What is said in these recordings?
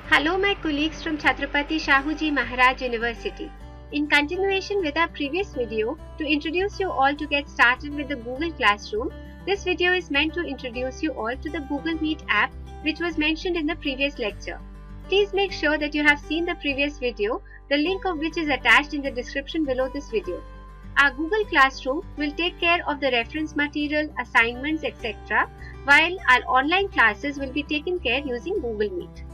Hello my colleagues from Chhatrapati Shahuji Maharaj University. In continuation with our previous video, to introduce you all to get started with the Google Classroom, this video is meant to introduce you all to the Google Meet app which was mentioned in the previous lecture. Please make sure that you have seen the previous video, the link of which is attached in the description below this video. Our Google Classroom will take care of the reference material, assignments, etc., while our online classes will be taken care using Google Meet.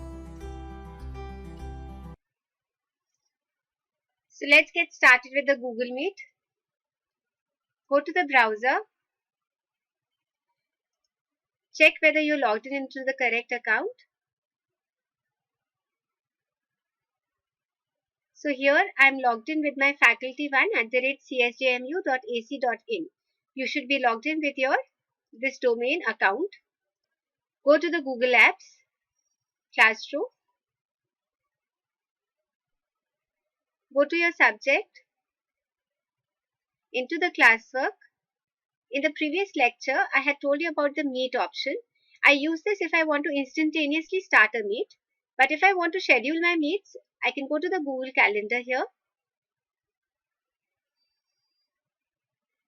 So let's get started with the Google Meet. Go to the browser. Check whether you're logged in into the correct account. So here I am logged in with my faculty1@csjmu.ac.in. You should be logged in with this domain account. Go to the Google Apps, Classroom. Go to your subject, into the classwork. In the previous lecture, I had told you about the Meet option. I use this if I want to instantaneously start a meet. But if I want to schedule my meets, I can go to the Google Calendar here.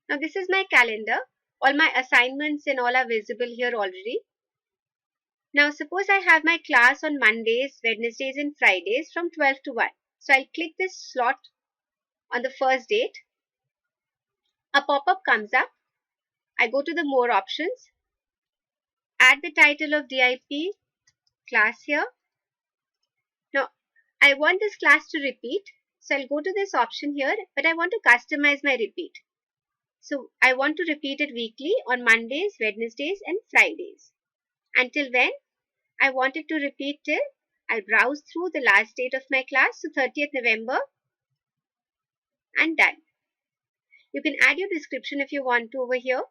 Now this is my calendar. All my assignments and all are visible here already. Now suppose I have my class on Mondays, Wednesdays and Fridays from 12 to 1. So I'll click this slot on the first date. A pop-up comes up. I go to the More options. Add the title of DIP class here. Now I want this class to repeat. So I'll go to this option here, but I want to customize my repeat. So I want to repeat it weekly on Mondays, Wednesdays and Fridays. Until when? I want it to repeat till I'll browse through the last date of my class, so 30th November, and done. You can add your description if you want to over here.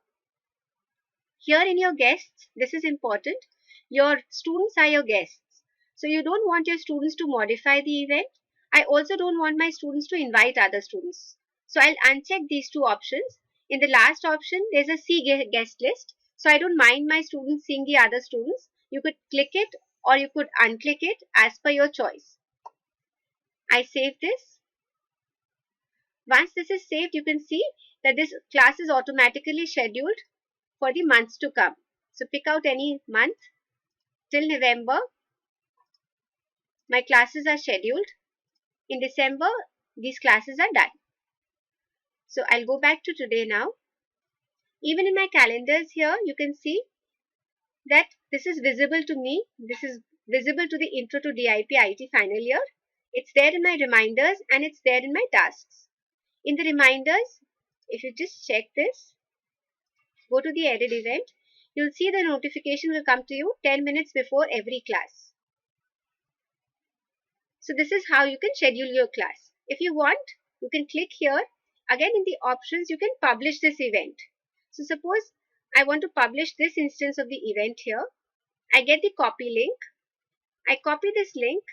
Here in your guests, this is important, your students are your guests. So you don't want your students to modify the event. I also don't want my students to invite other students. So I'll uncheck these two options. In the last option, there's a see guest list. So I don't mind my students seeing the other students. You could click it or you could unclick it as per your choice. I save this. Once this is saved, you can see that this class is automatically scheduled for the months to come. So pick out any month till November. My classes are scheduled. In December, these classes are done. So I'll go back to today now. Even in my calendars here, you can see that this is visible to me. This is visible to the Intro to DIP IT final year. It's there in my reminders and it's there in my tasks. In the reminders, if you just check this, go to the added event, you'll see the notification will come to you 10 minutes before every class. So this is how you can schedule your class. If you want, you can click here. Again in the options, you can publish this event. So suppose I want to publish this instance of the event here. I get the copy link. I copy this link,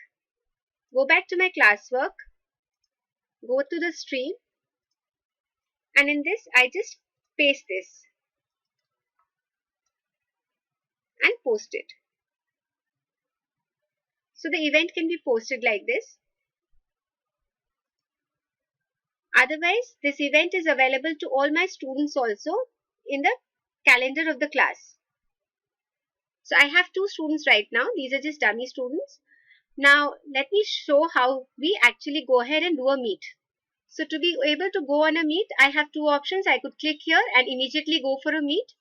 go back to my classwork, go to the stream, and in this I just paste this and post it. So the event can be posted like this. Otherwise, this event is available to all my students also in the calendar of the class. So I have two students right now. These are just dummy students. Now let me show how we actually go ahead and do a meet. So to be able to go on a meet, I have two options. I could click here and immediately go for a meet.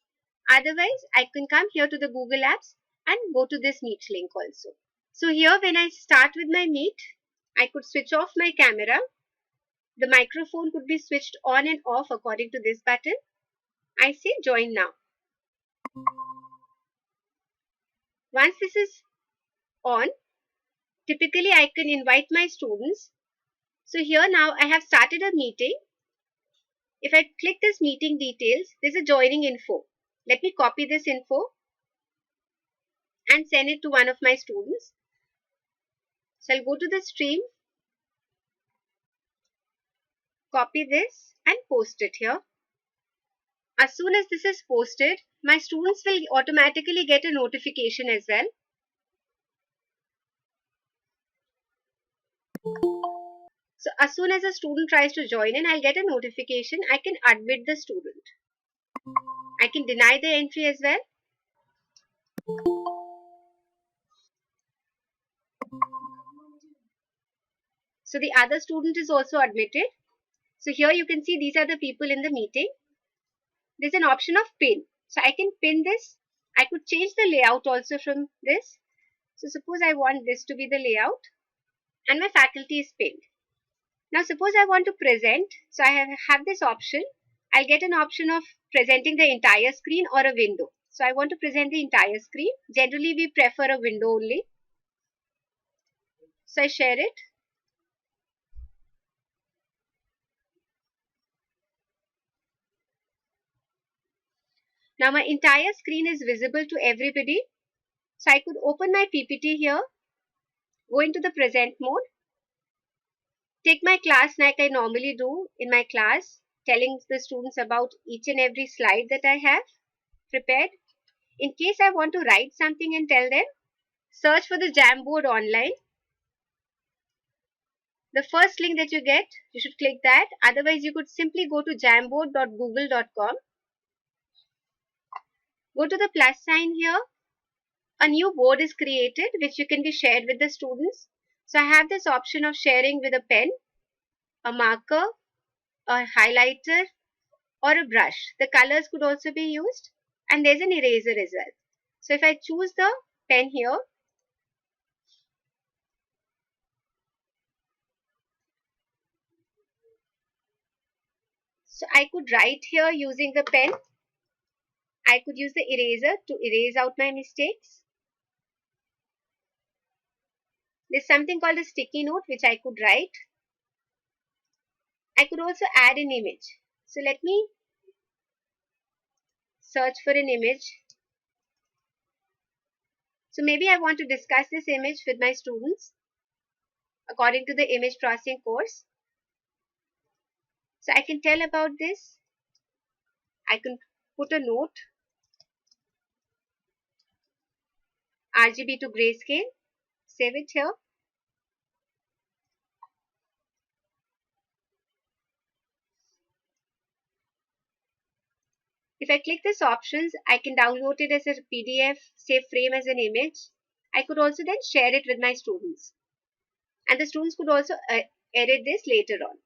Otherwise, I can come here to the Google Apps and go to this meet link also. So here when I start with my meet, I could switch off my camera. The microphone could be switched on and off according to this button. I say join now. Once this is on, typically I can invite my students. So here now I have started a meeting. If I click this meeting details, there's a joining info. Let me copy this info and send it to one of my students. So I'll go to the stream, copy this and post it here. As soon as this is posted, my students will automatically get a notification as well. So as soon as a student tries to join in, I'll get a notification. I can admit the student. I can deny the entry as well. So the other student is also admitted. So here you can see these are the people in the meeting. There's an option of pin. So I can pin this. I could change the layout also from this. So suppose I want this to be the layout and my faculty is pinned. Now suppose I want to present. So I have this option. I'll get an option of presenting the entire screen or a window. So I want to present the entire screen. Generally we prefer a window only. So I share it. Now my entire screen is visible to everybody. So I could open my PPT here, go into the present mode, take my class like I normally do in my class, telling the students about each and every slide that I have prepared. In case I want to write something and tell them, search for the Jamboard online. The first link that you get, you should click that. Otherwise, you could simply go to jamboard.google.com. Go to the plus sign here. A new board is created which you can be shared with the students. So I have this option of sharing with a pen, a marker, a highlighter or a brush. The colors could also be used and there's an eraser as well. So if I choose the pen here, so I could write here using the pen. I could use the eraser to erase out my mistakes. There's something called a sticky note which I could write. I could also add an image. So let me search for an image. So maybe I want to discuss this image with my students according to the image processing course. So I can tell about this. I can put a note, RGB to grayscale, save it here. If I click this options, I can download it as a PDF, save frame as an image. I could also then share it with my students. And the students could also edit this later on.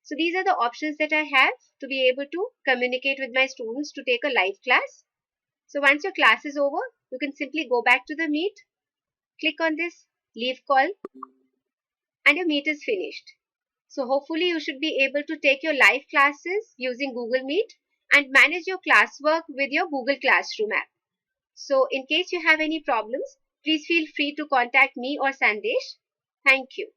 So these are the options that I have to be able to communicate with my students to take a live class. So once your class is over, you can simply go back to the Meet, click on this leave call and your Meet is finished. So hopefully you should be able to take your live classes using Google Meet and manage your classwork with your Google Classroom app. So in case you have any problems, please feel free to contact me or Sandesh. Thank you.